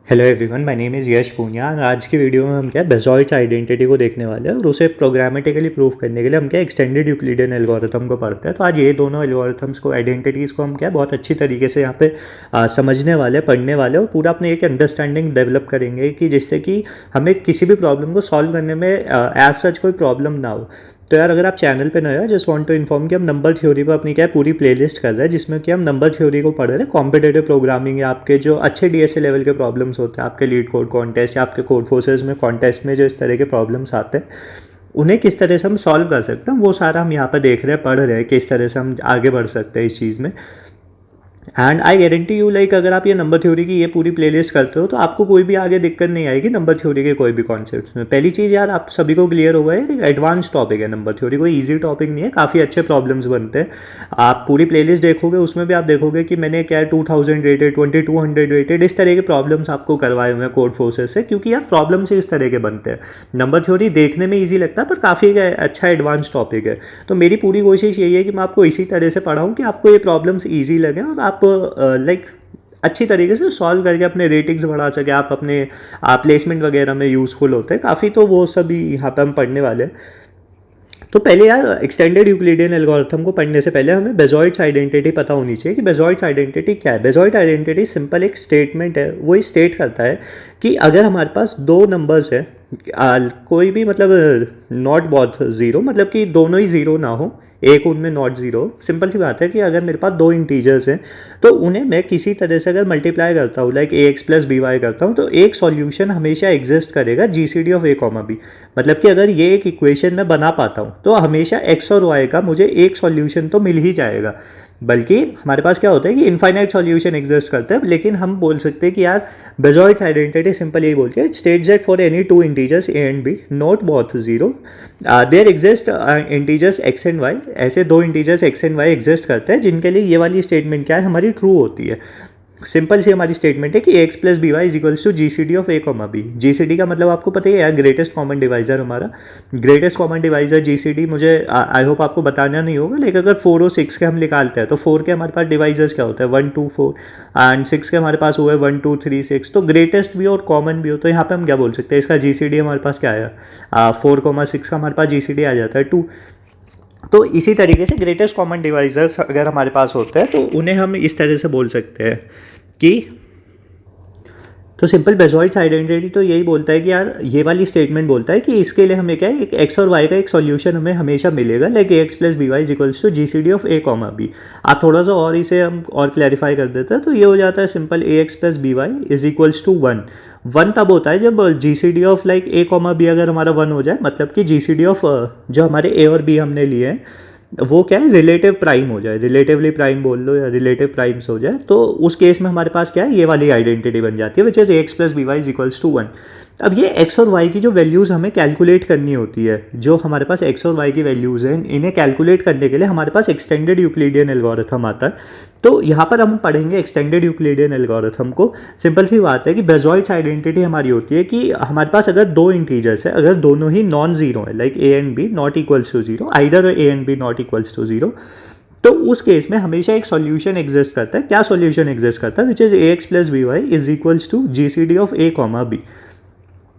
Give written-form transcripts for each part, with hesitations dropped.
Hello everyone, my name is Yash Poonia. आज की video में हम क्या बेजॉल्ट आइडेंटिटी को देखने वाले हैं और उसे प्रोग्रामेटिकली प्रूव करने के लिए हम क्या एक्सटेंडेड यूक्लिडियन एल्गोरिथम को पढ़ते हैं। तो आज ये दोनों एल्गोरिथम्स को, आइडेंटिटीज़ को हम क्या बहुत अच्छी तरीके से यहाँ पे समझने वाले, पढ़ने वाले और पूरा अपने एक अंडरस्टैंडिंग डेवलप करेंगे कि जिससे कि हमें किसी भी प्रॉब्लम को सॉल्व करने में एज सच कोई प्रॉब्लम ना हो। तो यार, अगर आप चैनल पे नए हो, जस्ट वांट टू इन्फॉर्म कि हम नंबर थ्योरी पर अपनी क्या पूरी प्लेलिस्ट कर रहे हैं, जिसमें कि हम नंबर थ्योरी को पढ़ रहे हैं। कॉम्पिटेटिव प्रोग्रामिंग या आपके जो अच्छे डीएसए लेवल के प्रॉब्लम्स होते हैं, आपके लीड कोड कॉन्टेस्ट या आपके कोड फोर्सेस में कॉन्टेस्ट में जो इस तरह के प्रॉब्लम्स आते हैं, उन्हें किस तरह से हम सॉल्व कर सकते हैं, वो सारा हम यहाँ पर देख रहे हैं, पढ़ रहे हैं, किस तरह से हम आगे बढ़ सकते हैं इस चीज़ में। And I guarantee you, like अगर आप ये नंबर थ्योरी की ये पूरी प्लेलिस्ट करते हो तो आपको कोई भी आगे दिक्कत नहीं आएगी नंबर थ्योरी के कोई भी कॉन्सेप्ट में। पहली चीज़ यार, आप सभी को क्लियर होगा है, एक एडवांस टॉपिक है नंबर थ्योरी, कोई इजी टॉपिक नहीं है, काफ़ी अच्छे प्रॉब्लम्स बनते हैं। आप पूरी प्लेलिस्ट देखोगे, उसमें भी आप देखोगे कि मैंने क्या 2000 रेटेड, 2200 रेटेड, इस तरह के प्रॉब्लम्स आपको करवाए हुए हैं कोड फोर्सेस से, क्योंकि यार प्रॉब्लम्स इस तरह के बनते हैं। नंबर थ्योरी देखने में ईजी लगता है पर काफ़ी अच्छा एडवांस टॉपिक है। तो मेरी पूरी कोशिश यही है कि मैं आपको इसी तरह से पढ़ाऊँ कि आपको ये प्रॉब्लम्स ईजी लगे और आप लाइक अच्छी तरीके से सॉल्व करके अपने रेटिंग्स बढ़ा सके, आप अपने प्लेसमेंट वगैरह में यूज़फुल होते हैं काफ़ी। तो वो सभी यहाँ पे हम पढ़ने वाले हैं। तो पहले यार, एक्सटेंडेड यूक्लिडियन एल्गोरिथम को पढ़ने से पहले हमें बेजॉइट्स आइडेंटिटी पता होनी चाहिए कि बेजॉइट्स आइडेंटिटी क्या है। बेजॉइट आइडेंटिटी सिंपल एक स्टेटमेंट है, वो स्टेट करता है कि अगर हमारे पास दो नंबर्स है, कोई भी मतलब नॉट बोथ ज़ीरो, मतलब कि दोनों ही ज़ीरो ना हो, एक उनमें नॉट ज़ीरो। सिंपल सी बात है कि अगर मेरे पास दो इंटीजर्स हैं तो उन्हें मैं किसी तरह से अगर मल्टीप्लाई करता हूँ, like ax plus B Y करता हूँ, तो एक सॉल्यूशन हमेशा एग्जिस्ट करेगा GCD of a comma B. मतलब कि अगर ये एक इक्वेशन मैं बना पाता हूँ तो हमेशा x और y का मुझे एक सॉल्यूशन तो मिल ही जाएगा। बल्कि हमारे पास क्या होता है कि इनफाइनाइट सॉल्यूशन एग्जिस्ट करते हैं, लेकिन हम बोल सकते हैं कि यार बेजॉइट्स आइडेंटिटी सिंपल यही बोलती है, it states that for any two integers A and B not both zero there exist integers X and Y. ऐसे दो integers X and Y exist करते हैं जिनके लिए ये वाली स्टेटमेंट क्या है, हमारी ट्रू होती है। सिंपल सी हमारी स्टेटमेंट है कि X plus B Y is equals to G C D of A comma B. G C D का मतलब आपको पता ही है यार, ग्रेटेस्ट कॉमन डिवाइजर। हमारा greatest common divisor G C D, मुझे आई होप आपको बताना नहीं होगा, लेकिन अगर 4 और 6 के हम निकालते हैं तो 4 के हमारे पास डिवाइजर्स क्या होता है, 1 2 4, एंड 6 के हमारे पास हुआ है 1 2 3 6। तो ग्रेटेस्ट भी हो और कॉमन भी हो, तो यहाँ पे हम क्या बोल सकते हैं, इसका जी सी डी हमारे पास क्या आया, 4,6 का हमारे पास जी सी डी आ जाता है 2। तो इसी तरीके से ग्रेटेस्ट कॉमन डिवाइजर्स अगर हमारे पास होते हैं तो उन्हें हम इस तरह से बोल सकते हैं कि, तो सिंपल बेजॉइट्स आइडेंटिटी तो यही बोलता है कि यार, ये वाली स्टेटमेंट बोलता है कि इसके लिए हमें क्या है, एक एक्स और वाई का एक सॉल्यूशन हमें हमेशा मिलेगा, like X plus B Y is equals to G C D of A comma B. आप थोड़ा सा और इसे हम और क्लैरिफाई कर देते हैं तो ये हो जाता है simple a x plus B Y is equals to 1। 1 तब होता है जब G C D of like a comma b अगर हमारा 1 हो जाए, मतलब कि जी सी डी ऑफ जो हमारे ए और बी हमने लिए हैं वो क्या है, रिलेटिव प्राइम हो जाए, रिलेटिवली प्राइम बोल लो या रिलेटिव प्राइम्स हो जाए, तो उस केस में हमारे पास क्या है, ये वाली आइडेंटिटी बन जाती है, which is X plus B Y is equals to 1। अब ये एक्स और वाई की जो वैल्यूज़ हमें कैलकुलेट करनी होती है, जो हमारे पास एक्स और वाई की वैल्यूज़ हैं, इन्हें कैलकुलेट करने के लिए हमारे पास एक्सटेंडेड यूक्लिडियन एल्गोरिथम आता है। तो यहाँ पर हम पढ़ेंगे एक्सटेंडेड यूक्लिडियन एल्गोरिथम को। सिंपल सी बात है कि बेजॉइट्स आइडेंटिटी हमारी होती है कि हमारे पास अगर दो इंटीजर्स है, अगर दोनों ही नॉन जीरो है, like A and B not equals to zero, either A and B not equals to zero, तो उस केस में हमेशा एक सॉल्यूशन एग्जिस्ट करता है। क्या सॉल्यूशन एग्जिस्ट करता है, which is A x plus B Y is equals to G C D of A comma B.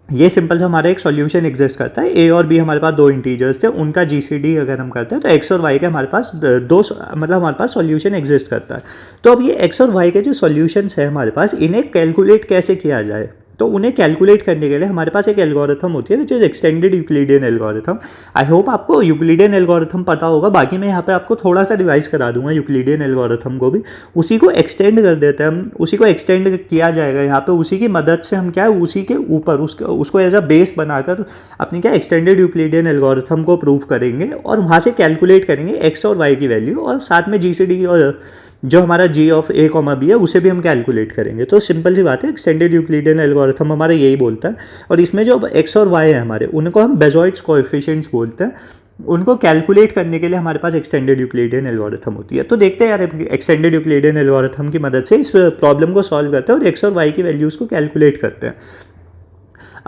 ये सिंपल से हमारा एक सॉल्यूशन एग्जिस्ट करता है। ए और बी हमारे पास दो इंटीजर्स थे, उनका जीसीडी अगर हम करते हैं तो एक्स और वाई के हमारे पास मतलब हमारे पास सॉल्यूशन एग्जिस्ट करता है। तो अब ये एक्स और वाई के जो सॉल्यूशंस है हमारे पास, इन्हें कैलकुलेट कैसे किया जाए, तो उन्हें कैलकुलेट करने के लिए हमारे पास एक एल्गोरिथम होती है which is extended Euclidean algorithm. I hope आपको यूक्लिडियन एल्गोरिथम पता होगा, बाकी मैं यहाँ पे आपको थोड़ा सा रिवाइज करा दूंगा यूक्लिडियन एल्गोरिथम को भी, उसी को एक्सटेंड कर देते हैं हम, उसी को एक्सटेंड किया जाएगा यहाँ पे, उसी की मदद से हम क्या है, उसी के ऊपर उसको एज अ बेस बनाकर अपनी क्या एक्सटेंडेड यूक्लिडियन एल्गोरिथम को प्रूव करेंगे और वहाँ से कैलकुलेट करेंगे एक्स और वाई की वैल्यू, और साथ में जी सी डी और जो हमारा जी ऑफ ए कॉमा बी है उसे भी हम कैलकुलेट करेंगे। तो सिंपल सी बात है, एक्सटेंडेड यूक्लिडियन एल्गोरिथम हमारा यही बोलता है, और इसमें जो एक्स और वाई है हमारे, उनको हम बेजॉइट्स कोएफिशिएंट्स बोलते हैं। उनको कैलकुलेट करने के लिए हमारे पास एक्सटेंडेड यूक्लिडियन एल्गोरिथम होती है। तो देखते हैं यार, एक्सटेंडेड यूक्लिडियन एल्गोरिथम की मदद से इस प्रॉब्लम को सॉल्व करते हैं और एक्स और वाई की वैल्यूज़ को कैलकुलेट करते हैं।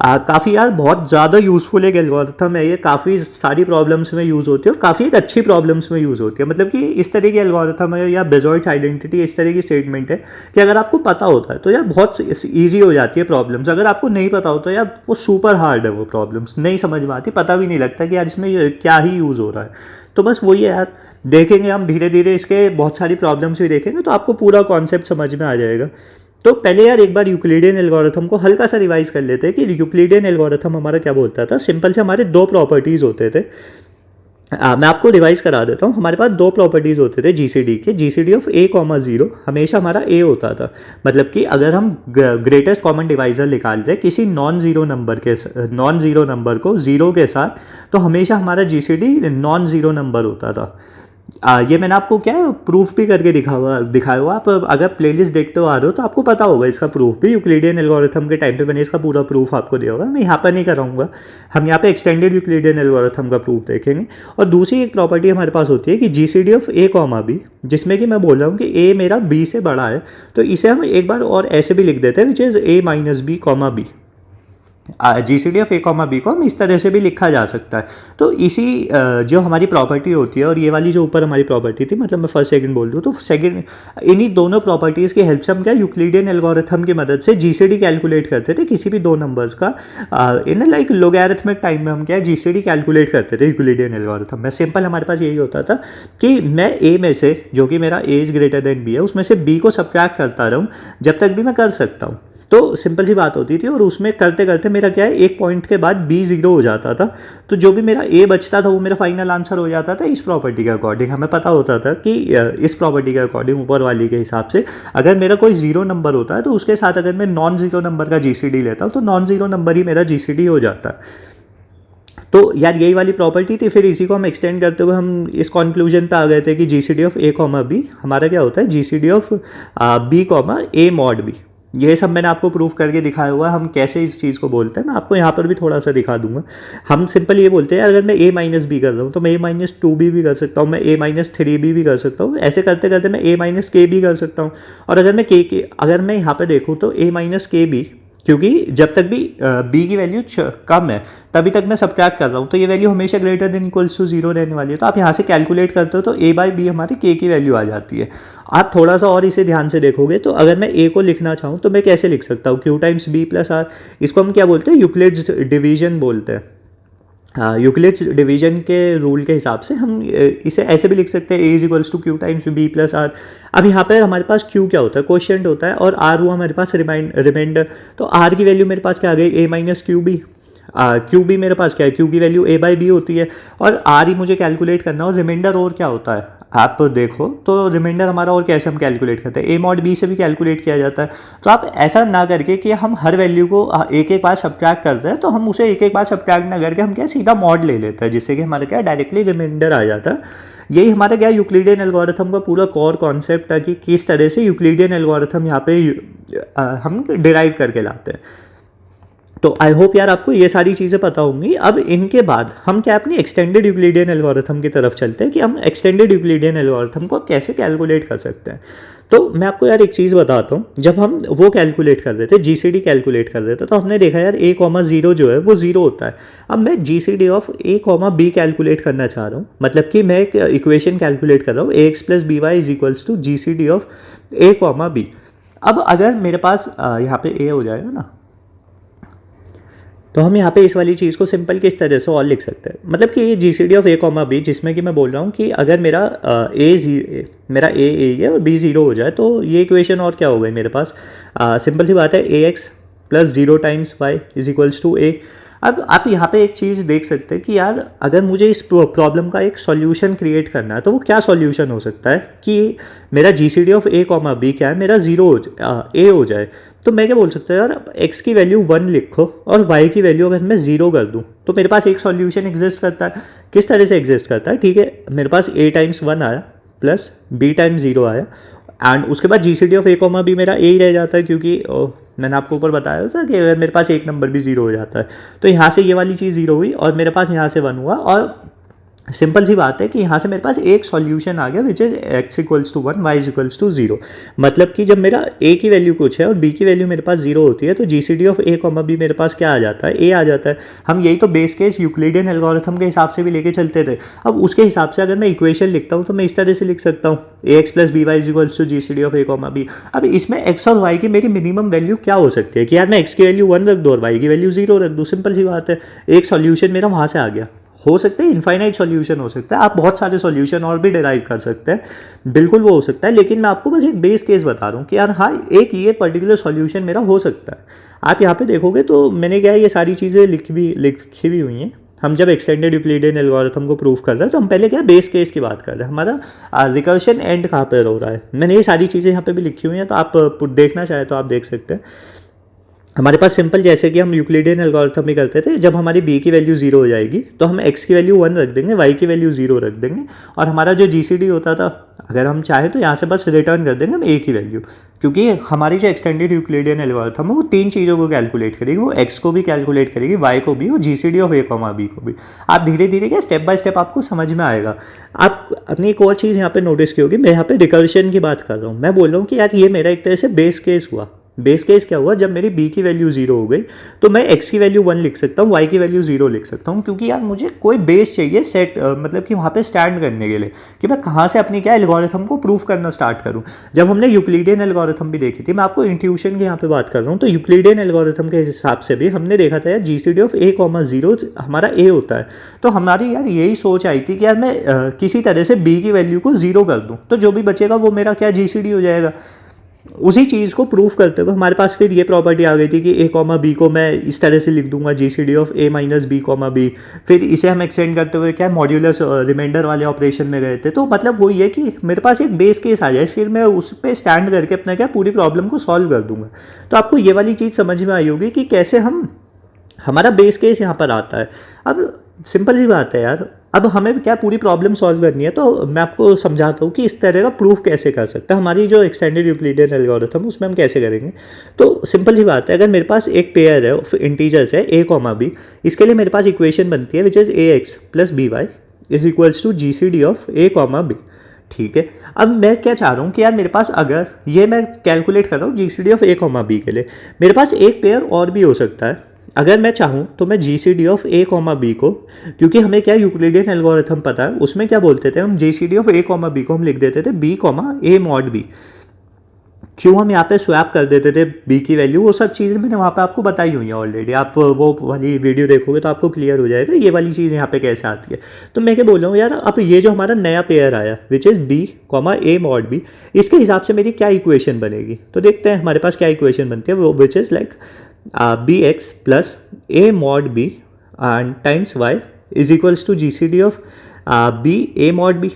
काफ़ी यार बहुत ज़्यादा यूज़फुल एक एल्गोरिथम है ये, काफ़ी सारी प्रॉब्लम्स में यूज़ होती है और काफ़ी एक अच्छी प्रॉब्लम्स में यूज़ होती है। मतलब कि इस तरह की एल्गोरिथम है या बेजॉइट आइडेंटिटी इस तरह की स्टेटमेंट है कि अगर आपको पता होता है तो यार बहुत ईजी हो जाती है प्रॉब्लम्स। अगर आपको नहीं पता होता यार वो सुपर हार्ड है, वो प्रॉब्लम्स नहीं समझ में आती, पता भी नहीं लगता कि यार इसमें क्या ही यूज़ हो रहा है। तो बस वही है यार, देखेंगे हम धीरे धीरे इसके बहुत सारी प्रॉब्लम्स भी देखेंगे तो आपको पूरा कॉन्सेप्ट समझ में आ जाएगा। तो पहले यार एक बार यूक्लिडियन एल्गोरिथम को हल्का सा रिवाइज कर लेते हैं कि यूक्लिडियन एल्गोरिथम हमारा क्या बोलता था। सिंपल से हमारे दो प्रॉपर्टीज़ होते थे। मैं आपको रिवाइज करा देता हूँ। हमारे पास दो प्रॉपर्टीज़ होते थे जीसीडी के। GCD of A comma zero हमेशा हमारा ए होता था। मतलब कि अगर हम ग्रेटेस्ट कॉमन डिवाइजर निकाल रहे किसी नॉन ज़ीरो नंबर को ज़ीरो के साथ, तो हमेशा हमारा जीसीडी नॉन ज़ीरो नंबर होता था। ये मैंने आपको क्या है प्रूफ भी करके दिखाया हुआ। आप अगर प्लेलिस्ट देखते हो आ रहे हो तो आपको पता होगा इसका प्रूफ भी। यूक्लिडियन एल्गोरिथम के टाइम पे मैंने इसका पूरा प्रूफ आपको दिया होगा, मैं यहाँ पर नहीं कराऊंगा। हम यहाँ पे एक्सटेंडेड यूक्लिडियन एल्गोरिथम का प्रूफ देखेंगे। और दूसरी एक प्रॉपर्टी हमारे पास होती है कि GCD of A comma B, जिसमें कि मैं बोल रहा हूँ कि ए मेरा बी से बड़ा है, तो इसे हम एक बार और ऐसे भी लिख देते हैं, which is A minus B comma B. GCD of A comma B को हम इस तरह से भी लिखा जा सकता है। तो इसी जो हमारी प्रॉपर्टी होती है और ये वाली जो ऊपर हमारी प्रॉपर्टी थी, मतलब मैं फर्स्ट सेकंड बोल रहा हूँ, तो सेकंड इन्हीं दोनों प्रॉपर्टीज़ की हेल्प से हम क्या यूक्लिडियन एल्गोरिथम की मदद से जीसीडी कैलकुलेट करते थे किसी भी दो नंबर्स का। इन लाइक लोगैरिथमिक टाइम में हम क्या जीसीडी कैलकुलेट करते थे यूक्लिडियन एल्गोरिथम में। सिंपल हमारे पास यही होता था कि मैं ए में से, जो कि मेरा A is greater than B है, उसमें से बी को सब्ट्रैक्ट करता रहूँ जब तक भी मैं कर सकता हूँ। तो सिंपल सी बात होती थी। और उसमें करते करते मेरा क्या है, एक पॉइंट के बाद बी ज़ीरो हो जाता था, तो जो भी मेरा ए बचता था वो मेरा फाइनल आंसर हो जाता था। इस प्रॉपर्टी के अकॉर्डिंग हमें पता होता था कि इस प्रॉपर्टी के अकॉर्डिंग ऊपर वाली के हिसाब से अगर मेरा कोई ज़ीरो नंबर होता है तो उसके साथ अगर मैं नॉन ज़ीरो नंबर का जीसीडी लेता हूँ तो नॉन ज़ीरो नंबर ही मेरा जीसीडी हो जाता है। तो यार यही वाली प्रॉपर्टी थी। फिर इसी को हम एक्सटेंड करते हुए हम इस कंक्लूजन पे आ गए थे कि GCD of A comma B हमारा क्या होता है, GCD of B comma A mod B. ये सब मैंने आपको प्रूफ करके दिखाया हुआ है हम कैसे इस चीज़ को बोलते हैं। मैं आपको यहाँ पर भी थोड़ा सा दिखा दूंगा। हम सिंपल ये बोलते हैं अगर मैं ए माइनस बी कर रहा हूँ तो मैं ए माइनस टू बी भी कर सकता हूँ, मैं ए माइनस थ्री बी भी कर सकता हूँ। ऐसे करते करते मैं ए माइनस के भी कर सकता हूँ। और अगर मैं यहाँ पे देखूँ तो ए माइनस के बी, क्योंकि जब तक भी बी की वैल्यू कम है तभी तक मैं सब्ट्रैक्ट कर रहा हूँ, तो ये वैल्यू हमेशा greater than equals to zero रहने वाली है। तो आप यहाँ से कैलकुलेट करते हो तो ए बाई बी हमारी के की वैल्यू आ जाती है। आप थोड़ा सा और इसे ध्यान से देखोगे तो अगर मैं ए को लिखना चाहूँ तो मैं कैसे लिख सकता हूँ, Q times B plus R. इसको हम क्या बोलते हैं, यूक्लिड्स डिवीजन बोलते हैं। यूक्लिड्स डिवीजन के रूल के हिसाब से हम इसे ऐसे भी लिख सकते हैं, a is equals to q times B plus r. अब यहाँ पे हमारे पास क्यू क्या होता है, क्वोशिएंट होता है, और आर हुआ हमारे पास रिमाइंडर। तो आर की वैल्यू मेरे पास क्या आ गई, a minus Q b. Q b मेरे पास क्या है, क्यू की वैल्यू ए बाई बी होती है, और आर ही मुझे कैलकुलेट करना। और रिमाइंडर और क्या होता है आप देखो तो रिमाइंडर हमारा और कैसे हम कैलकुलेट करते हैं, ए मॉड बी से भी कैलकुलेट किया जाता है। तो आप ऐसा ना करके कि हम हर वैल्यू को एक एक बार सब्ट्रैक्ट करते हैं, तो हम उसे एक एक बार सब्ट्रैक्ट ना करके हम क्या सीधा मॉड ले लेते हैं, जिससे कि हमारा क्या डायरेक्टली रिमाइंडर आ जाता है। यही हमारा क्या यूक्लिडियन एल्गोरिथम का पूरा कोर कॉन्सेप्ट है कि किस तरह से यूक्लिडियन एल्गोरिथम यहाँ पे हम डिराइव करके लाते हैं। तो आई होप यार आपको ये सारी चीज़ें पता होंगी। अब इनके बाद हम क्या अपनी एक्सटेंडेड यूक्लिडियन एल्गोरिथम की तरफ चलते हैं कि हम एक्सटेंडेड यूक्लिडियन एल्गोरिथम को कैसे कैलकुलेट कर सकते हैं। तो मैं आपको यार एक चीज़ बताता हूँ, जब हम वो कैलकुलेट कर रहे थे, जीसीडी कैलकुलेट कर रहे थे, तो हमने देखा यार ए कॉमा जीरो जो है वो जीरो होता है। अब मैं GCD of A comma B calculate करना चाह रहा हूँ, मतलब कि मैं एक इक्वेशन कैलकुलेट कर रहा हूँ, a x plus B Y is equals to G C D of A comma B. अब अगर मेरे पास यहाँ पे ए हो जाएगा ना, तो हम यहाँ पे इस वाली चीज़ को सिंपल किस तरह से और लिख सकते हैं, मतलब कि ये G C D of A comma B, जिसमें कि मैं बोल रहा हूँ कि अगर मेरा मेरा ए है और बी ज़ीरो हो जाए, तो ये इक्वेशन और क्या हो गई मेरे पास, सिंपल सी बात है, a x plus zero times y is equals to a. अब आप यहाँ पे एक चीज़ देख सकते हैं कि यार अगर मुझे इस प्रॉब्लम का एक सॉल्यूशन क्रिएट करना है तो वो क्या सॉल्यूशन हो सकता है कि मेरा G C D of A comma b क्या है, मेरा ए हो जाए। तो मैं क्या बोल सकता हूँ यार, एक्स की वैल्यू 1 लिखो और वाई की वैल्यू अगर मैं 0 कर दूँ तो मेरे पास एक सॉल्यूशन एग्जिस्ट करता है। किस तरह से एग्जिस्ट करता है, ठीक है, मेरे पास ए टाइम्स 1 आया प्लस बी टाइम्स 0 आया, एंड उसके बाद G C D of A comma b मेरा ए ही रह जाता है, क्योंकि मैंने आपको ऊपर बताया था कि अगर मेरे पास एक नंबर भी 0 हो जाता है तो यहाँ से ये वाली चीज़ 0 हुई और मेरे पास यहाँ से 1 हुआ, और सिंपल सी बात है कि यहाँ से मेरे पास एक सॉल्यूशन आ गया which is x equals to 1 y equals to 0। मतलब कि जब मेरा a की वैल्यू कुछ है और b की वैल्यू मेरे पास 0 होती है तो GCD of a comma b मेरे पास क्या आ जाता है, a आ जाता है। हम यही तो बेस केस यूक्लिडियन एल्गोरिथम के हिसाब से भी लेके चलते थे। अब उसके हिसाब से अगर मैं इक्वेशन लिखता हूँ तो मैं इस तरह से लिख सकता हूँ ax plus B Y equals to GCD of a comma b। अब इसमें x और y की मेरी मिनिमम वैल्यू क्या हो सकती है कि यार मैं x की वैल्यू 1 रख दूँ और y की वैल्यू 0 रख दूँ। सिंपल सी बात है, एक सॉल्यूशन मेरा वहाँ से आ गया। हो सकता है इनफाइनाइट सॉल्यूशन हो सकता है, आप बहुत सारे सॉल्यूशन और भी डिराइव कर सकते हैं, बिल्कुल वो हो सकता है। लेकिन मैं आपको बस एक बेस केस बता रहा हूँ कि यार हाँ एक ये पर्टिकुलर सॉल्यूशन मेरा हो सकता है। आप यहाँ पे देखोगे तो मैंने क्या है ये सारी चीज़ें लिखी भी हुई हैं। हम जब एक्सटेंडेड यूक्लिडियन एल्गोरिथम को प्रूव कर रहे हैं तो हम पहले क्या बेस केस की बात कर रहे हैं, हमारा रिकर्शन एंड कहाँ पर हो रहा है। मैंने ये सारी चीज़ें यहाँ पे भी लिखी हुई हैं, तो आप देखना चाहे तो आप देख सकते हैं। हमारे पास सिंपल जैसे कि हम यूक्लिडियन एल्गोरिथम भी करते थे, जब हमारी b की वैल्यू 0 हो जाएगी तो हम x की वैल्यू 1 रख देंगे, y की वैल्यू 0 रख देंगे, और हमारा जो GCD होता था अगर हम चाहे तो यहाँ से बस रिटर्न कर देंगे हम a की वैल्यू। क्योंकि हमारी जो एक्सटेंडेड यूक्लिडियन एल्गोरिथम है वो तीन चीज़ों को कैलकुलेट करेगी, वो x को भी कैलकुलेट करेगी, y को भी, और GCD of a comma b को भी। आप धीरे धीरे क्या स्टेप बाय स्टेप आपको समझ में आएगा। आप अपनी एक और चीज़ यहाँ पे नोटिस की होगी, मैं यहाँ पे रिकर्शन की बात कर रहा हूँ। मैं बोल रहा हूँ कि यार ये मेरा एक तरह से बेस केस हुआ। बेस केस क्या हुआ, जब मेरी b की वैल्यू 0 हो गई तो मैं x की वैल्यू 1 लिख सकता हूँ, y की वैल्यू 0 लिख सकता हूँ, क्योंकि यार मुझे कोई बेस चाहिए सेट मतलब कि वहाँ पे स्टैंड करने के लिए कि मैं कहाँ से अपनी क्या एल्गोरिथम को प्रूफ करना स्टार्ट करूँ। जब हमने यूक्लिडियन एल्गोरिथम भी देखी थी, मैं आपको इंट्यूशन की यहाँ पे बात कर रहा हूँ, तो यूक्लिडियन एल्गोरिथम के हिसाब से भी हमने देखा था यार GCD ऑफ a कॉमा 0 हमारा a होता है। तो हमारी यार यही सोच आई थी कि यार मैं किसी तरह से b की वैल्यू को 0 कर दूँ तो जो भी बचेगा वो मेरा क्या GCD हो जाएगा। उसी चीज़ को प्रूफ करते हुए हमारे पास फिर ये प्रॉपर्टी आ गई थी कि a कॉमा बी को मैं इस तरह से लिख दूंगा GCD of a minus B comma B. फिर इसे हम एक्सटेंड करते हुए क्या मॉड्यूलस रिमाइंडर वाले ऑपरेशन में गए थे। तो मतलब वो ये कि मेरे पास एक बेस केस आ जाए, फिर मैं उस पर स्टैंड करके अपना क्या पूरी प्रॉब्लम को सॉल्व कर दूंगा। तो आपको ये वाली चीज़ समझ में आई होगी कि कैसे हमारा बेस केस यहाँ पर आता है। अब सिंपल सी बात है यार, अब हमें क्या पूरी प्रॉब्लम सॉल्व करनी है, तो मैं आपको समझाता हूँ कि इस तरह का प्रूफ कैसे कर सकते हैं। हमारी जो एक्सटेंडेड यूक्लिडियन एल्गोरिथम उसमें हम कैसे करेंगे। तो सिंपल सी बात है, अगर मेरे पास एक पेयर है इंटीजर्स है a कॉमा b, इसके लिए मेरे पास इक्वेशन बनती है which is ax plus B Y is equals to GCD of a comma b। ठीक है, अब मैं क्या चाह रहा हूँ कि यार मेरे पास अगर ये मैं कैलकुलेट कर रहा हूँ GCD of a comma b के लिए, मेरे पास एक पेयर और भी हो सकता है। अगर मैं चाहूँ तो मैं GCD of a comma b को, क्योंकि हमें क्या यूक्लिडियन एल्गोरिथम पता है, उसमें क्या बोलते थे हम GCD of a comma b को हम लिख देते थे b comma a mod b। क्यों हम यहाँ पे स्वैप कर देते थे b की वैल्यू, वो सब चीज़ें मैंने वहाँ पे आपको बताई हुई हैं ऑलरेडी। आप वो वाली वीडियो देखोगे तो आपको क्लियर हो जाएगा ये वाली चीज़ यहाँ पे कैसे आती है। तो मैं क्या बोल रहा हूँ यार, अब ये जो हमारा नया पेयर आया which is b comma a mod b, इसके हिसाब से मेरी क्या इक्वेशन बनेगी। तो देखते हैं हमारे पास क्या इक्वेशन बनती है, वो which is like bx plus a mod b and times y is equals to GCD of b a mod b।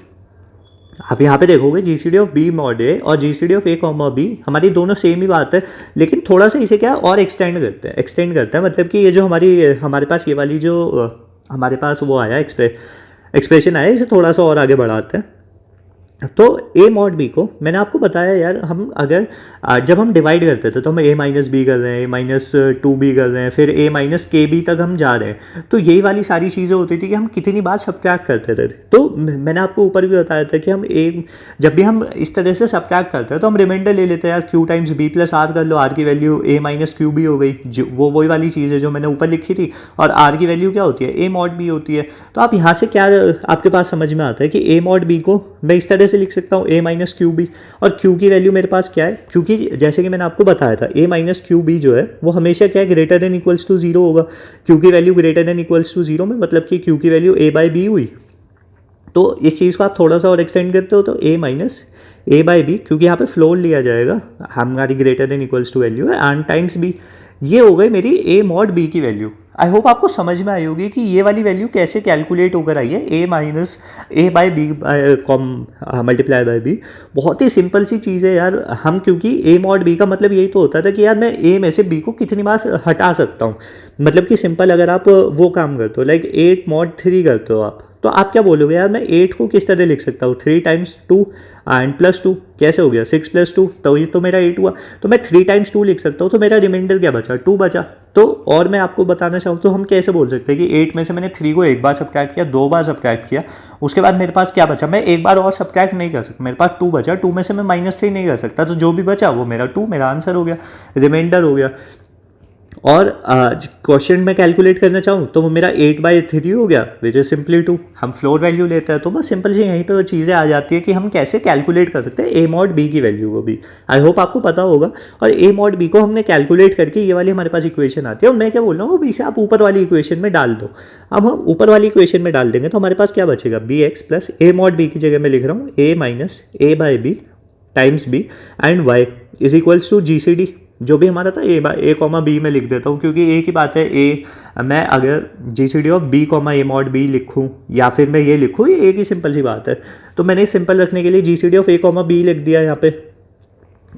आप यहाँ पे देखोगे GCD of b mod a और GCD of a comma b हमारी दोनों सेम ही बात है, लेकिन थोड़ा सा इसे क्या और एक्सटेंड करते हैं। मतलब कि ये जो हमारे पास ये वाली जो हमारे पास वो आया एक्सप्रेशन आया, इसे थोड़ा सा और आगे बढ़ाते हैं। तो a मॉड b को मैंने आपको बताया यार, हम अगर जब हम डिवाइड करते थे तो हम a माइनस बी कर रहे हैं, a माइनस 2b कर रहे हैं, फिर a माइनस के बी तक हम जा रहे हैं। तो यही वाली सारी चीज़ें होती थी कि हम कितनी बार सब्ट्रैक्ट करते थे। तो मैंने आपको ऊपर भी बताया था कि हम जब भी हम इस तरह से सब्ट्रैक्ट करते हैं तो हम रिमाइंडर ले लेते हैं यार, q times b plus r कर लो, r की value a minus Q B हो गई, वो वही वाली चीज़ है जो मैंने ऊपर लिखी थी, और r की वैल्यू क्या होती है a मॉड b होती है। तो आप यहाँ से क्या आपके पास समझ में आता है कि a मॉड b को मैं इस तरह से लिख सकता हूँ a माइनस क्यू बी, और q की वैल्यू मेरे पास क्या है, क्योंकि जैसे कि मैंने आपको बताया था a माइनस क्यू बी जो है वो हमेशा क्या है ग्रेटर देन इक्वल्स टू 0 होगा। q की value greater than equals to 0 में मतलब कि q की वैल्यू a बाई बी हुई। तो इस चीज़ को आप थोड़ा सा और एक्सटेंड करते हो तो a minus a by B, क्योंकि यहाँ पे फ्लोर लिया जाएगा, हमारी greater than equals to value है, एंड टाइम्स b। ये हो गई मेरी a मॉड b की वैल्यू। आई होप आपको समझ में आई होगी कि ये वाली वैल्यू कैसे कैलकुलेट होकर आई है, a minus a by B multiply by B. बहुत ही सिंपल सी चीज़ है यार। हम क्योंकि a मॉड b का मतलब यही तो होता था कि यार मैं a में से b को कितनी बार हटा सकता हूँ। मतलब कि सिंपल अगर आप वो काम करते हो लाइक 8 मॉड 3 करते हो आप, तो आप क्या बोलोगे यार मैं 8 को किस तरह लिख सकता हूँ, 3 टाइम्स 2 एंड प्लस 2 कैसे हो गया 6 प्लस 2, तो ये तो मेरा 8 हुआ। तो मैं 3 टाइम्स 2 लिख सकता हूँ, तो मेरा रिमाइंडर क्या बचा 2 बचा। तो और मैं आपको बताना चाहूँ तो हम कैसे बोल सकते हैं कि 8 में से मैंने 3 को एक बार सब्ट्रैक्ट किया, 2 बार सब्ट्रैक्ट किया, उसके बाद मेरे पास क्या बचा, मैं एक बार और सब्ट्रैक्ट नहीं कर सकता, मेरे पास 2 बचा, 2 में से मैं -3 नहीं कर सकता, तो जो भी बचा वो मेरा 2 मेरा आंसर हो गया, रिमाइंडर हो गया। और क्वेश्चन में कैलकुलेट करना चाहूँ तो वो मेरा 8/3 हो गया, विच इज सिंपली 2। हम फ्लोर वैल्यू लेते हैं तो बस सिंपल से यहीं पे वो चीज़ें आ जाती है कि हम कैसे कैलकुलेट कर सकते हैं ए मॉड बी की वैल्यू को भी। आई होप आपको पता होगा। और ए मॉड बी को हमने कैलकुलेट करके ये वाली हमारे पास इक्वेशन आती है, और मैं क्या बोल रहा हूँ, इसे आप ऊपर वाली इक्वेशन में डाल दो। अब हम ऊपर वाली इक्वेशन में डाल देंगे तो हमारे पास क्या बचेगा, b x plus a mod b की जगह मैं लिख रहा हूँ a minus A by B times B and y is equals to G C D. जो भी हमारा था ए कॉमा बी में लिख देता हूँ, क्योंकि ए की बात है। ए मैं अगर G C D of B comma A mod b लिखूँ या फिर मैं ये लिखूँ, ये एक ही सिंपल सी बात है। तो मैंने सिंपल रखने के लिए G C D of A comma b लिख दिया यहाँ पे।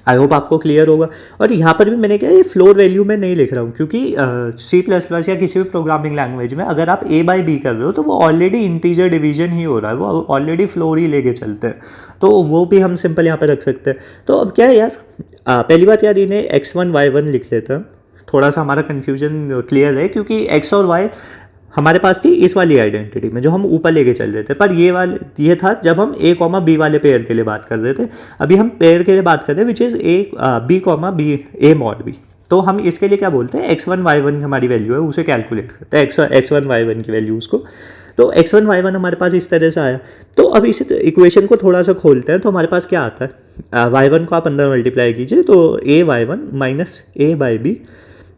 आई होप आपको क्लियर होगा। और यहाँ पर भी मैंने क्या, ये फ्लोर वैल्यू में नहीं लिख रहा हूँ, क्योंकि सी प्लस प्लस या किसी भी प्रोग्रामिंग लैंग्वेज में अगर आप ए बाई बी कर रहे हो तो वो ऑलरेडी इंटीजर डिवीजन ही हो रहा है, वो ऑलरेडी फ्लोर ही लेके चलते हैं, तो वो भी हम सिंपल यहाँ पे रख सकते हैं। तो अब क्या है यार, पहली बात यार इन्हें x1 y1 लिख लेते हैं, थोड़ा सा हमारा कन्फ्यूजन क्लियर है, क्योंकि x और y हमारे पास थी इस वाली आइडेंटिटी में जो हम ऊपर लेके चल रहे थे, पर ये था जब हम ए कॉमा बी वाले पेयर के लिए बात कर रहे थे। अभी हम पेयर के लिए बात कर रहे हैं which is A B comma B A mod B. तो हम इसके लिए क्या बोलते हैं, x1 y1 हमारी वैल्यू है, उसे कैलकुलेट करते हैं, x1 y1 की वैल्यू उसको। तो x1 y1 हमारे पास इस तरह से आया। तो अब इस इक्वेशन को थोड़ा सा खोलते हैं तो हमारे पास क्या आता है, y1 को आप अंदर मल्टीप्लाई कीजिए तो a y1 minus A by B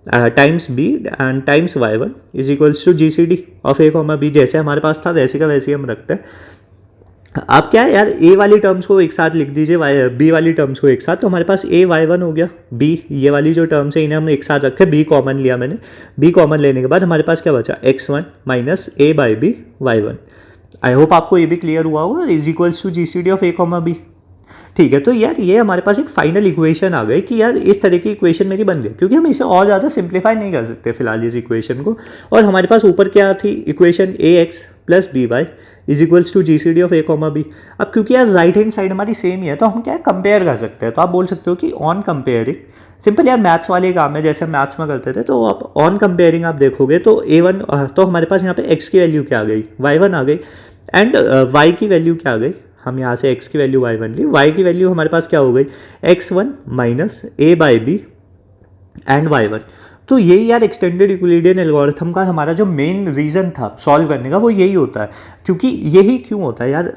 times B and times y1 is equals to G C D of A comma B. जैसे हमारे पास था वैसे का वैसे ही हम रखते हैं। आप क्या है यार, ए वाली टर्म्स को एक साथ लिख दीजिए, बी वाली टर्म्स को एक साथ, तो हमारे पास ए y1 हो गया, बी ये वाली जो टर्म्स है इन्हें हम एक साथ रखे, बी कॉमन लिया मैंने, बी कॉमन लेने के बाद हमारे पास क्या बचा, x1 minus A by B y1। I hope आपको ये भी क्लियर हुआ होगा, is equals to G C D of A comma B. ठीक है, तो यार ये हमारे पास एक फाइनल इक्वेशन आ गई कि यार इस तरह की इक्वेशन मेरी बन गई, क्योंकि हम इसे और ज़्यादा सिंप्लीफाई नहीं कर सकते फिलहाल इस इक्वेशन को। और हमारे पास ऊपर क्या थी equation, A x plus B Y is equals to G C D of A comma B. अब क्योंकि यार राइट हैंड साइड हमारी सेम ही है तो हम क्या है कंपेयर कर सकते हैं। तो आप बोल सकते हो कि ऑन कंपेयरिंग, सिंपल यार मैथ्स वाले काम है, जैसे मैथ्स में करते थे, तो आप ऑन कंपेयरिंग आप देखोगे तो a1 तो हमारे पास यहाँ पे x की वैल्यू क्या आ गई, y1 आ गई, एंड y की वैल्यू क्या आ गई, हम यहाँ से x की वैल्यू y1 ली, y की वैल्यू हमारे पास क्या हो गई, x1 minus A by B and y1। तो यही यार एक्सटेंडेड यूक्लिडियन एल्गोरिथम का हमारा जो मेन रीज़न था सॉल्व करने का, वो यही होता है। क्योंकि यही क्यों होता है यार,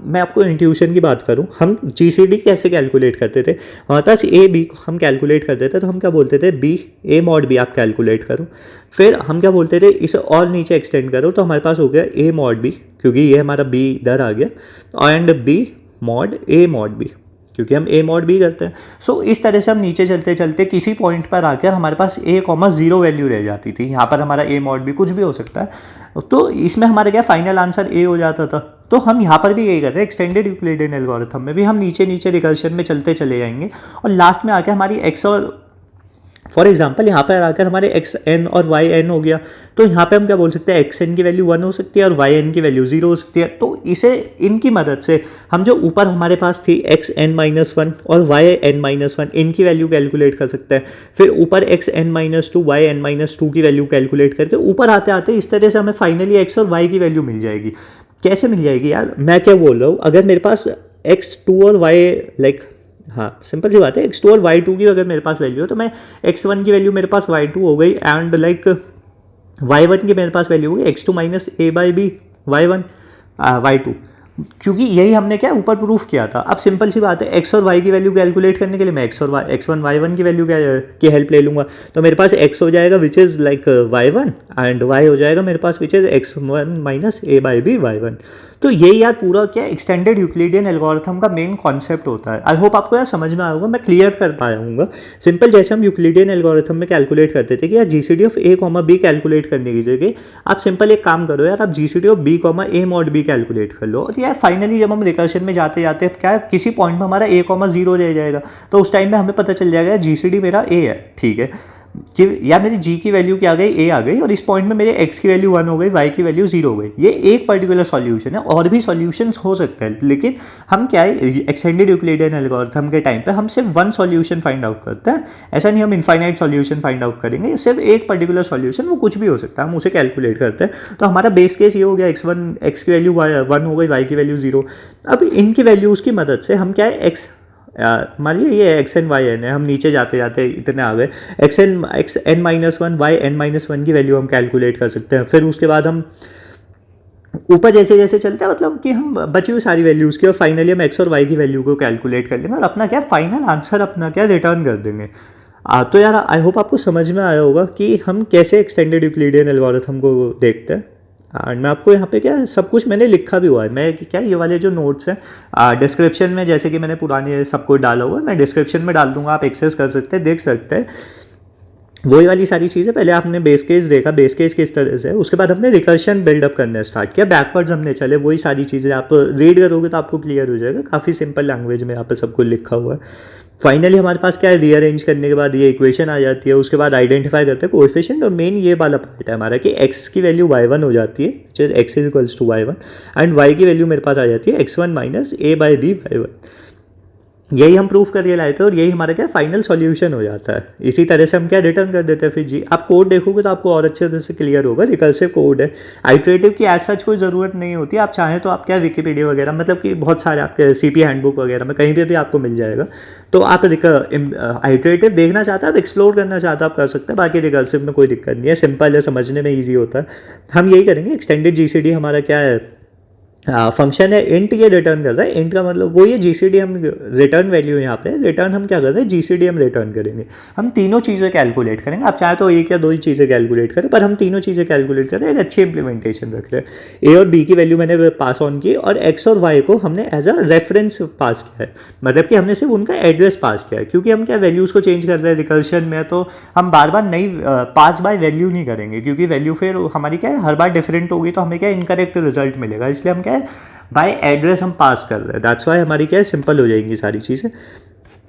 मैं आपको इंट्यूशन की बात करूं, हम जीसीडी कैसे कैलकुलेट करते थे, हमारे पास ए बी को हम कैलकुलेट करते थे तो हम क्या बोलते थे, बी ए मॉड बी आप कैलकुलेट करो। फिर हम क्या बोलते थे, इसे और नीचे एक्सटेंड करो, तो हमारे पास हो गया ए मॉड बी, क्योंकि ये हमारा बी इधर आ गया, and B mod A mod B, क्योंकि हम ए मॉड बी करते हैं। सो इस तरह से हम नीचे चलते चलते किसी पॉइंट पर आकर हमारे पास ए कॉमा 0 वैल्यू रह जाती थी। यहाँ पर हमारा ए मॉड बी कुछ भी हो सकता है, तो इसमें हमारा क्या फाइनल आंसर ए हो जाता था। तो हम यहाँ पर भी यही करते हैं, एक्सटेंडेड यूक्लिडियन एल्गोरिथम में भी हम नीचे नीचे रिकर्शन में चलते चले जाएंगे, और लास्ट में आकर हमारी एक्स और फॉर एग्जाम्पल यहाँ पर आकर हमारे एक्स एन और वाई एन हो गया, तो यहाँ पे हम क्या बोल सकते हैं, एक्स एन की वैल्यू 1 हो सकती है और वाई एन की वैल्यू 0 हो सकती है। तो इसे इनकी मदद से हम जो ऊपर हमारे पास थी एक्स एन माइनस 1 और वाई एन माइनस 1, इनकी वैल्यू कैलकुलेट कर सकते हैं। फिर ऊपर X N minus 2 Y N minus 2 की वैल्यू कैलकुलेट करके ऊपर आते आते इस तरह से हमें फाइनली एक्स और वाई की वैल्यू मिल जाएगी। कैसे मिल जाएगी यार, मैं क्या बोल रहा हूँ, अगर मेरे पास x2 और y लाइक, हाँ सिंपल सी बात है, x2 और y2 की अगर मेरे पास वैल्यू हो तो मैं x1 की वैल्यू मेरे पास y2 हो गई, एंड लाइक y1 की मेरे पास वैल्यू हो गई x2 minus A by B y1 y2, क्योंकि यही हमने क्या ऊपर प्रूफ किया था। अब सिंपल सी बात है, x और y की वैल्यू कैलकुलेट करने के लिए मैं x1 y1 की वैल्यू की हेल्प ले लूँगा, तो मेरे पास x हो जाएगा which is like y1 and y हो जाएगा मेरे पास which is x1 minus A by B y1। तो यही यार पूरा क्या एक्सटेंडेड यूक्लिडियन एल्गोरिथम का मेन कॉन्सेप्ट होता है। आई होप आपको यार समझ में आया होगा, मैं क्लियर कर पाया हूँ। सिंपल जैसे हम यूक्लिडियन एल्गोरिथम में कैलकुलेट करते थे कि यार GCD of A comma B calculate करने की जगह आप सिंपल एक काम करो यार, आप GCD of B comma A mod B calculate कर लो, और यार फाइनली जब हम रिकर्शन में जाते जाते क्या किसी पॉइंट में हमारा ए कॉमा 0 रह जाएगा, तो उस टाइम में हमें पता चल जाएगा जीसीडी मेरा ए है, ठीक है। कि यार मेरी जी की वैल्यू क्या आ गई, ए आ गई, और इस पॉइंट में मेरे एक्स की वैल्यू 1 हो गई, वाई की वैल्यू 0 हो गई। ये एक पर्टिकुलर सॉल्यूशन है, और भी सॉल्यूशंस हो सकते हैं, लेकिन हम क्या है एक्सटेंडेड यूक्लिडियन एल्गोरिथम के टाइम पे हम सिर्फ वन सॉल्यूशन फाइंड आउट करते हैं। ऐसा नहीं हम इनफाइनाइट सॉल्यूशन फाइंड आउट करेंगे, सिर्फ एक पर्टिकुलर सॉल्यूशन, वो कुछ भी हो सकता है, हम उसे कैलकुलेट करते हैं। तो हमारा बेस केस ये हो गया एक्स की वैल्यू 1 हो गई, वाई की वैल्यू 0। अब इनकी वैल्यूज़ की मदद से हम क्या है एक्स, मान लीजिए ये एक्स एन वाई एन है, हम नीचे जाते जाते इतने आ गए, X N minus one Y N minus one की वैल्यू हम कैलकुलेट कर सकते हैं। फिर उसके बाद हम ऊपर जैसे जैसे चलते हैं, मतलब कि हम बची हुई सारी वैल्यूज़ की, और फाइनली हम एक्स और वाई की वैल्यू को कैलकुलेट कर लेंगे और अपना क्या फाइनल आंसर अपना क्या रिटर्न कर देंगे। तो यार आई होप आपको समझ में आया होगा कि हम कैसे एक्सटेंडेड यूक्लिडियन एल्गोरिथम को देखते हैं। एंड मैं आपको यहाँ पे क्या सब कुछ मैंने लिखा भी हुआ है, मैं क्या ये वाले जो नोट्स हैं डिस्क्रिप्शन में, जैसे कि मैंने पुराने सब कुछ डाला हुआ है, मैं डिस्क्रिप्शन में डाल दूंगा, आप एक्सेस कर सकते हैं, देख सकते हैं। वही वाली सारी चीज़ें, पहले आपने बेस केस देखा, बेस केस किस तरह से है, उसके बाद हमने रिकर्शन बिल्डअप करना स्टार्ट किया, बैकवर्ड्स हमने चले, वही सारी चीज़ें आप रीड करोगे तो आपको क्लियर हो जाएगा, काफ़ी सिंपल लैंग्वेज में यहाँ पे सब कुछ लिखा हुआ है। फाइनली हमारे पास क्या है, रीअरेंज करने के बाद ये इक्वेशन आ जाती है, उसके बाद आइडेंटिफाई करते हैं कोएफिशिएंट, और मेन ये वाला पार्ट है हमारा कि x की वैल्यू y1 हो जाती है, which is x is equals to y1, and y की वैल्यू मेरे पास आ जाती है x1 minus a by B y1। यही हम प्रूफ करके लाए थे, और यही हमारा क्या फाइनल सॉल्यूशन हो जाता है। इसी तरह से हम क्या रिटर्न कर देते हैं। फिर जी आप कोड देखोगे तो आपको और अच्छे तरह से क्लियर होगा, रिकर्सिव कोड है, आइटरेटिव की एज सच कोई ज़रूरत नहीं होती। आप चाहें तो आप क्या विकीपीडिया वगैरह, मतलब कि बहुत सारे आपके सीपी हैंडबुक वगैरह में कहीं पे भी आपको मिल जाएगा। तो आप आइटरेटिव देखना चाहते हैं, आप एक्सप्लोर करना चाहते हैं, आप कर सकते हैं। बाकी रिकर्सिव में कोई दिक्कत नहीं है, सिंपल है, समझने में ईजी होता है। हम यही करेंगे। एक्सटेंडेड जीसीडी हमारा क्या है, फंक्शन है इंट, ये रिटर्न कर रहा है। इंट का मतलब वो ये जीसीडी, हम रिटर्न वैल्यू यहाँ पे रिटर्न हम क्या कर रहे हैं, जीसीडी हम रिटर्न करेंगे। हम तीनों चीज़ें कैलकुलेट करेंगे, आप चाहे तो एक या दो ही चीज़ें कैलकुलेट करें, पर हम तीनों चीज़ें कैलकुलेट करें, एक अच्छी इंप्लीमेंटेशन रख रहे हैं। ए और बी की वैल्यू मैंने पास ऑन की, और एक्स और वाई को हमने एज अ रेफरेंस पास किया है, मतलब कि हमने सिर्फ उनका एड्रेस पास किया है, क्योंकि हम क्या वैल्यूज़ को चेंज कर रहे हैं रिकर्शन में, तो हम बार बार नई पास बाय वैल्यू नहीं करेंगे, क्योंकि वैल्यू फिर हमारी क्या है हर बार डिफरेंट होगी, तो हमें क्या इनकरेक्ट रिजल्ट मिलेगा। इसलिए हम क्या है बाय एड्रेस हम पास कर रहे हैं, दैट्स वाई हमारी क्या है सिंपल हो जाएंगी सारी चीज़ें।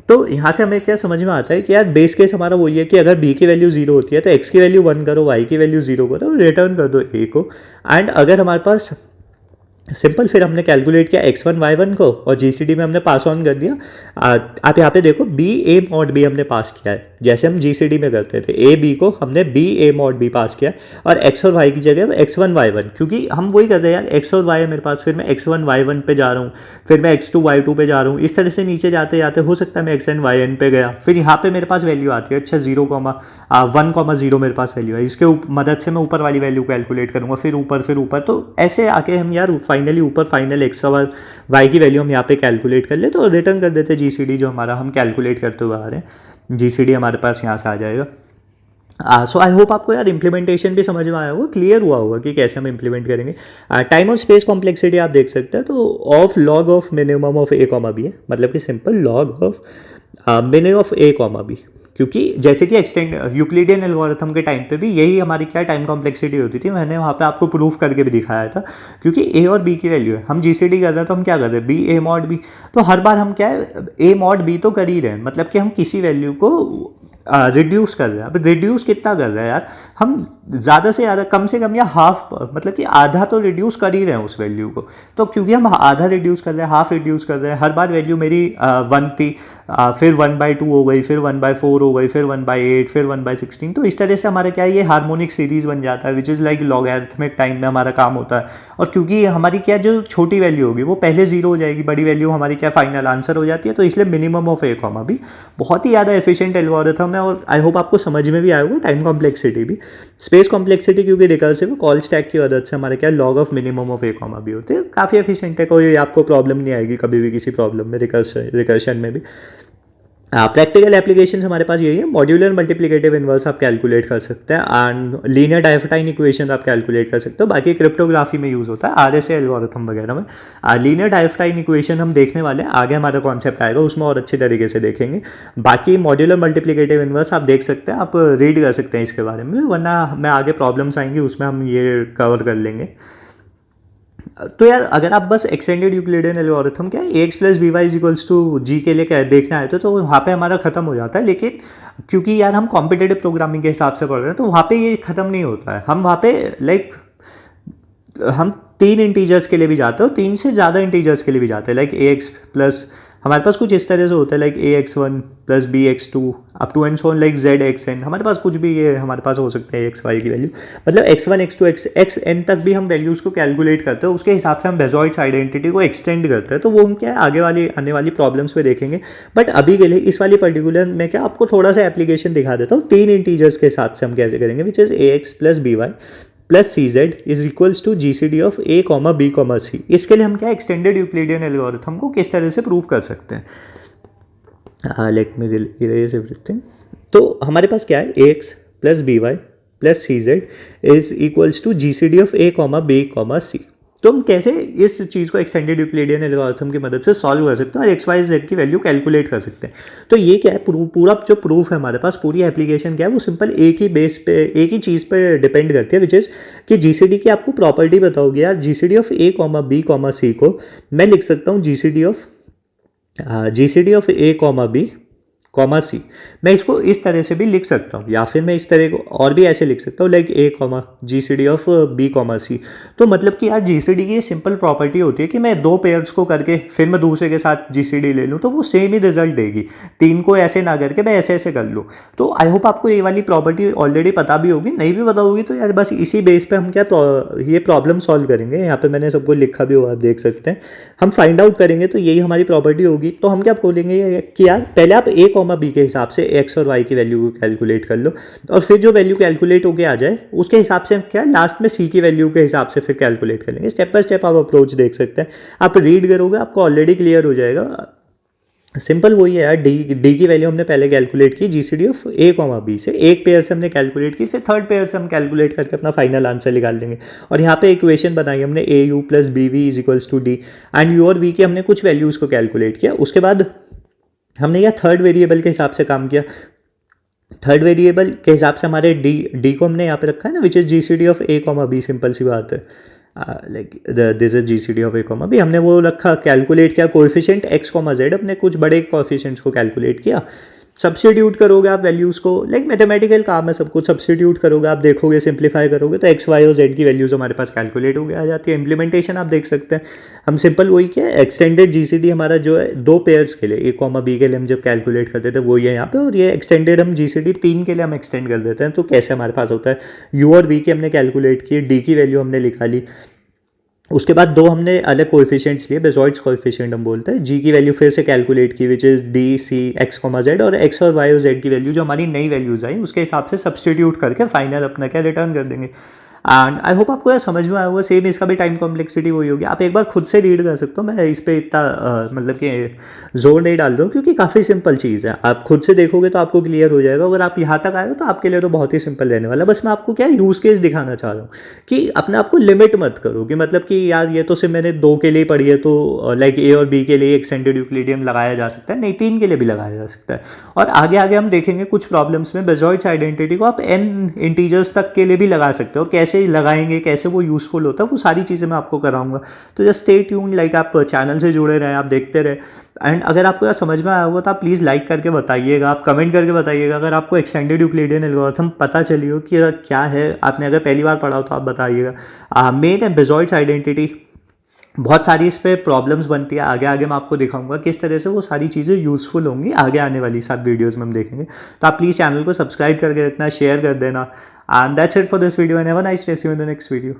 तो यहाँ से हमें क्या समझ में आता है कि यार बेस केस हमारा वही है कि अगर बी की वैल्यू 0 होती है तो एक्स की वैल्यू 1 करो, वाई की वैल्यू 0 करो, रिटर्न कर दो ए को। एंड अगर हमारे पास सिंपल, फिर हमने कैलकुलेट किया x1 y1 को, और जीसीडी में हमने पास ऑन कर दिया। आप यहाँ पे देखो बी ए मॉड बी हमने पास किया है, जैसे हम जीसीडी में करते थे। ए बी को हमने बी ए मॉड बी पास किया, और x और y की जगह x1 y1, क्योंकि हम वही कर रहे हैं यार, x और y है मेरे पास, फिर मैं x1 y1 पे जा रहा हूँ, फिर मैं x2 y2 पे जा रहा हूँ, इस तरह से नीचे जाते जाते हो सकता है मैं xn yn पे गया, फिर यहाँ पे मेरे पास वैल्यू आती है, अच्छा 0,1,0 मेरे पास वैल्यू है, इसके मदद से मैं ऊपर वाली वैल्यू कैलकुलेट करूँगा, फिर ऊपर, तो ऐसे आके हम यार फाइनली ऊपर फाइनल एक्स और वाई की वैल्यू हम यहाँ पे कैलकुलेट कर ले, तो रिटर्न कर देते जीसीडी जो हमारा हम कैलकुलेट करते हुए आ रहे हैं। जीसीडी हमारे पास यहाँ से आ जाएगा। सो आई होप आपको यार इंप्लीमेंटेशन भी समझ में आया होगा, क्लियर हुआ होगा कि कैसे हम इंप्लीमेंट करेंगे। टाइम और स्पेस कॉम्प्लेक्सिटी आप देख सकते हैं, तो of log of minimum of A comma b है, मतलब कि simple log of minimum of A comma b, क्योंकि जैसे कि एक्सटेंड यूक्लिडियन एल्गोरिथम के टाइम पे भी यही हमारी क्या टाइम कॉम्प्लेक्सिटी होती थी, मैंने वहाँ पे आपको प्रूफ करके भी दिखाया था। क्योंकि ए और बी की वैल्यू है, हम जीसीडी कर रहे हैं तो हम क्या कर रहे हैं, बी ए मॉड बी, तो हर बार हम क्या है ए मॉड बी तो कर ही रहे हैं, मतलब कि हम किसी वैल्यू को रिड्यूस कर रहे हैं। अब रिड्यूस कितना कर रहे हैं यार, हम ज़्यादा से ज़्यादा कम से कम या हाफ, मतलब कि आधा तो रिड्यूस कर ही रहे हैं उस वैल्यू को। तो क्योंकि हम आधा रिड्यूस कर रहे हैं, हाफ रिड्यूस कर रहे हैं, हर बार वैल्यू मेरी 1 थी, फिर 1/2 हो गई, फिर 1/4 हो गई, फिर 1/8, फिर 1/16, तो इस तरह से हमारा क्या है ये हार्मोनिक सीरीज बन जाता है, which is like logarithmic time में हमारा काम होता है। और क्योंकि हमारी क्या जो छोटी वैल्यू होगी वो पहले 0 हो जाएगी, बड़ी वैल्यू हमारी क्या फाइनल आंसर हो जाती है, तो इसलिए minimum of A comma b बहुत ही ज़्यादा एफिशिएंट एल्गोरिथम है, और आई होप आपको समझ में भी आया होगा। टाइम कॉम्प्लेक्सिटी भी, स्पेस कॉम्प्लेक्सिटी क्योंकि रिकर्सिव कॉल स्टैक की मदद से हमारे क्या log of minimum of A comma b होते हैं, काफ़ी एफिशिएंट है, कोई आपको प्रॉब्लम नहीं आएगी कभी भी किसी प्रॉब्लम में रिकर्शन में भी। प्रैक्टिकल एप्लीकेशन हमारे पास यही है, मॉड्यूलर मल्टीप्लिकेटिव इनवर्स आप कैलकुलेट कर सकते हैं, एंड लीनियर डायफटाइन इक्वेशन आप कैलकुलेट कर सकते हो। बाकी क्रिप्टोग्राफी में यूज़ होता है, आरएसए एल्गोरिथम वगैरह में। लीनियर डायफटाइन इक्वेशन हम देखने वाले हैं, आगे हमारा कॉन्सेप्ट आएगा उसमें और अच्छे तरीके से देखेंगे। बाकी मॉड्यूलर मल्टीप्लिकेटिव इनवर्स आप देख सकते हैं, आप रीड कर सकते हैं इसके बारे में, वरना मैं आगे प्रॉब्लम्स आएंगी उसमें हम ये कवर कर लेंगे। तो यार अगर आप बस एक्सटेंडेड यूक्लिडियन एल्गोरिथम क्या a x plus B Y is equals to G के लिए क्या देखना है तो वहाँ पे हमारा खत्म हो जाता है, लेकिन क्योंकि यार हम कॉम्पिटेटिव प्रोग्रामिंग के हिसाब से पढ़ रहे हैं तो वहाँ पे ये खत्म नहीं होता है। हम वहाँ पे हम 3 इंटीजर्स के लिए भी जाते हो, 3 से ज़्यादा इंटीजर्स के लिए भी जाते हैं, लाइक ए एक्स प्लस हमारे पास कुछ इस तरह से होता है, like a x one plus b x two up to and so on like z x n. हमारे पास कुछ भी ये हमारे पास हो सकते हैं एक्स वाई की वैल्यू, मतलब x one x two x n तक भी हम वैल्यूज़ को कैलकुलेट करते हैं, उसके हिसाब से हम बेजॉइड्स आइडेंटिटी को एक्सटेंड करते हैं। तो वो हम क्या है आगे वाली आने वाली प्रॉब्लम्स में देखेंगे, बट अभी के लिए इस वाली पर्टिकुलर में क्या आपको थोड़ा सा एप्लीकेशन दिखा देता हूँ 3 इंटीजर्स के हिसाब से हम कैसे करेंगे, which is a x plus B y plus c z is equals to G C D of A comma b comma c. इसके लिए हम क्या एक्सटेंडेड यूक्लिडियन एल्गोरिथम को किस तरह से प्रूव कर सकते हैं। Let me erase everything. तो हमारे पास क्या है a x plus B y plus c z is equals to G C D of A comma b comma c. तो हम कैसे इस चीज़ को एक्सटेंडेड यूक्लिडियन एल्गोरिथम की मदद से सॉल्व कर सकते हैं और एक्स वाई जेड की वैल्यू कैलकुलेट कर सकते हैं। तो ये क्या है पूरा जो प्रूफ है हमारे पास, पूरी एप्लीकेशन क्या है वो सिंपल एक ही बेस पे एक ही चीज़ पे डिपेंड करती है, विच इज़ कि जीसीडी की आपको प्रॉपर्टी बताओगे यार। GCD of A comma b comma c को मैं लिख सकता हूँ GCD of A comma b comma c. मैं इसको इस तरह से भी लिख सकता हूँ, या फिर मैं इस तरह को और भी ऐसे लिख सकता हूँ like a comma G C D of B comma c. तो मतलब कि यार जी सी डी की सिंपल प्रॉपर्टी होती है कि मैं 2 पेयर्स को करके फिर मैं दूसरे के साथ जी सी डी ले लूँ तो वो सेम ही रिजल्ट देगी, 3 को ऐसे ना करके मैं ऐसे ऐसे कर लूँ। तो आई होप आपको ये वाली प्रॉपर्टी ऑलरेडी पता भी होगी, नहीं भी पता होगी तो यार बस इसी बेस पे हम क्या ये प्रॉब्लम सॉल्व करेंगे। यहाँ पे मैंने सबको लिखा भी हुआ आप देख सकते हैं। हम फाइंड आउट करेंगे तो यही हमारी प्रॉपर्टी होगी। तो हम क्या बोलेंगे कि यार पहले आप ए कॉमा बी के हिसाब से एक्स और वाई की वैल्यू को कैलकुलेट कर लो, और फिर जो वैल्यू कैलकुलेट होके आ जाए उसके हिसाब से हम क्या लास्ट में सी की वैल्यू के हिसाब से फिर कैलकुलेट कर लेंगे। स्टेप बाय स्टेप आप अप्रोच देख सकते हैं, आप रीड करोगे आपको ऑलरेडी क्लियर हो जाएगा। सिंपल वही है यार, डी की वैल्यू हमने पहले कैलकुलेट की GCD of A comma b से, एक पेयर से हमने कैलकुलेट की, फिर थर्ड पेयर से हम कैलकुलेट करके अपना फाइनल आंसर निकाल देंगे। और यहाँ पे इक्वेशन बनाई हमने a u plus b v is equals to d, and u और वी के हमने कुछ वैल्यूज़ को कैलकुलेट किया। उसके बाद हमने यह थर्ड वेरिएबल के हिसाब से काम किया। थर्ड वेरिएबल के हिसाब से हमारे डी को हमने यहाँ पे रखा है ना, which is G C D of A comma b. Simple सी बात है, like this is G C D of A comma b. हमने वो रखा, कैलकुलेट किया कोएफिशिएंट एक्स कॉमा जेड, अपने कुछ बड़े कोएफिशिएंट्स को कैलकुलेट किया। सब्स्टिट्यूट करोगे आप वैल्यूज़ को, लाइक मैथमेटिकल काम है, सब कुछ सब्स्टिट्यूट करोगे आप, देखोगे सिंप्लीफाई करोगे तो एक्स वाई और जेड की वैल्यूज़ हमारे पास कैलकुलेट हो गया आ जाती है। इंप्लीमेंटेशन आप देख सकते हैं, हम सिंपल वही क्या है एक्सटेंडेड जीसीडी हमारा जो है 2 पेयर्स के लिए ए कॉमा बी के लिए हम जब कैलकुलेट करते थे वो ये यहाँ पे, और ये एक्सटेंडेड हम जीसीडी 3 के लिए हम एक्सटेंड कर देते हैं। तो कैसे हमारे पास होता है, यू और वी की हमने कैलकुलेट की, डी की वैल्यू हमने निकाली, उसके बाद 2 हमने अलग कोएफिशिएंट्स लिए, बेजॉइड्स कोएफिशिएंट हम बोलते हैं। जी की वैल्यू फिर से कैलकुलेट की, which is d c x comma z, और एक्स और वाई और जेड की वैल्यू जो हमारी नई वैल्यूज़ आई उसके हिसाब से सब्स्टिट्यूट करके फाइनल अपना क्या रिटर्न कर देंगे। एंड आई होप आपको यह समझ में आया होगा। सेम इसका भी टाइम कॉम्प्लेक्सिटी वही होगी, आप एक बार खुद से रीड कर सकते हो। मैं इस पर इतना मतलब कि जोर नहीं डाल रहा हूँ क्योंकि काफ़ी सिंपल चीज़ है, आप खुद से देखोगे तो आपको क्लियर हो जाएगा। अगर आप यहाँ तक आए हो तो आपके लिए तो बहुत ही सिंपल रहने वाला है। बस मैं आपको क्या यूज़ केस दिखाना चाह रहा हूँ कि अपने आप को लिमिट मत करो कि मतलब कि यार ये तो सिर्फ मैंने 2 के लिए पढ़ी है तो लाइक ए और बी के लिए एक्सटेंडेड यूक्लिडियन लगाया जा सकता है, नहीं 3 के लिए भी लगाया जा सकता है। और आगे आगे हम देखेंगे कुछ प्रॉब्लम्स में बेजॉइड्स आइडेंटिटी को आप n इंटीजर्स तक के लिए भी लगा सकते हो, और कैसे लगाएंगे, कैसे वो यूज़फुल होता है, वो सारी चीज़ें मैं आपको कराऊंगा। तो जस्ट स्टे ट्यून्ड, लाइक आप चैनल से जुड़े रहें, आप देखते रहे। एंड अगर आपको यह समझ में आया होगा तो आप प्लीज़ लाइक करके बताइएगा, आप कमेंट करके बताइएगा। अगर आपको एक्सटेंडेड यूक्लिडियन एल्गोरिथम पता चली हो कि क्या है, आपने अगर पहली बार पढ़ा हो तो आप बताइएगा। मेन है बेजॉइड्स आइडेंटिटी, बहुत सारी इस पर प्रॉब्लम्स बनती है। आगे आगे मैं आपको दिखाऊंगा किस तरह से वो सारी चीज़ें यूज़फुल होंगी, आगे आने वाली 7 वीडियोज़ में हम देखेंगे। तो आप प्लीज़ चैनल को सब्सक्राइब करके रखना, शेयर कर देना। And that's it for this video, and have a nice day, see you in the next video.